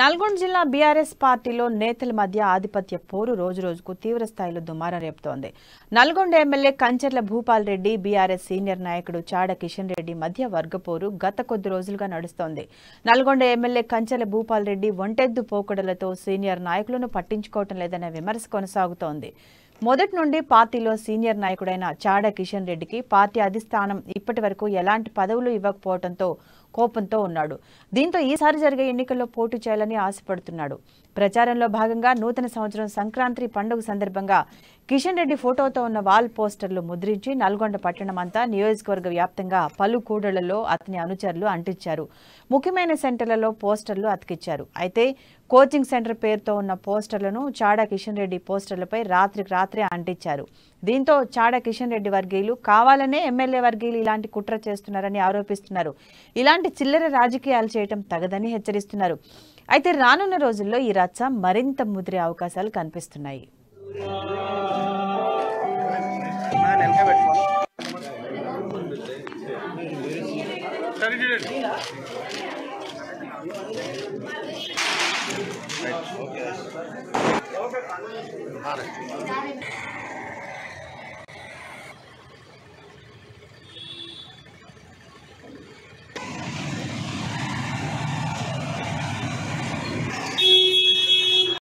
నల్గొండ జిల్లా బీఆర్ఎస్ పార్టీలో నేతల మధ్య ఆధిపత్య పోరు రోజురోజుకు తీవ్ర స్థాయిలో దుమారం రేపుతోంది. Nalgonda MLA Kancharla Bhupal Reddy, BRS senior నాయకుడు చాడ కిషన్ రెడ్డి మధ్య వర్గపోరు గత కొద్ది రోజులుగా నడుస్తోంది. నల్గొండ ఎమ్మెల్యే కంచర్ల భూపాల్ రెడ్డి ఒంటెద్దు పోకడలతో సీనియర్ నాయకులను పట్టించుకోవటం లేదనే విమర్శ కొనసాగుతోంది. మొదటి నుండి పార్టీలో సీనియర్ నాయకుడైన చాడ కిషన్ రెడ్డికి పార్టీ అధిష్టానం ఇప్పటి వరకు ఎలాంటి పదవులు ఇవ్వకపోవడంతో కోపంతో ఉన్నాడు. దీంతో ఈసారి జరిగే ఎన్నికల్లో పోటీ చేయాలని ఆశపడుతున్నాడు. ప్రచారంలో భాగంగా నూతన సంవత్సరం సంక్రాంతి పండుగ సందర్భంగా కిషన్ రెడ్డి ఫోటోతో ఉన్న వాల్ పోస్టర్లు ముద్రించి నల్గొండ పట్టణమంతా నియోజకవర్గ వ్యాప్తంగా పలు కూడళ్లలో అతని అనుచరులు అంటించారు. ముఖ్యమైన సెంటర్లలో పోస్టర్లు అతికిచ్చారు. అయితే కోచింగ్ సెంటర్ పేరుతో ఉన్న పోస్టర్లను చాడ కిషన్ రెడ్డి పోస్టర్లపై రాత్రికి రాత్రే అంటించారు. దీంతో చాడ కిషన్ రెడ్డి వర్గీయులు కావాలనే ఎమ్మెల్యే వర్గీయులు ఇలాంటి కుట్ర చేస్తున్నారని ఆరోపిస్తున్నారు. ఇలాంటి చిల్లర రాజకీయాలు చేయటం తగదని హెచ్చరిస్తున్నారు. అయితే రానున్న రోజుల్లో ఈ రచ్చ మరింత ముదిరే అవకాశాలు కనిపిస్తున్నాయి.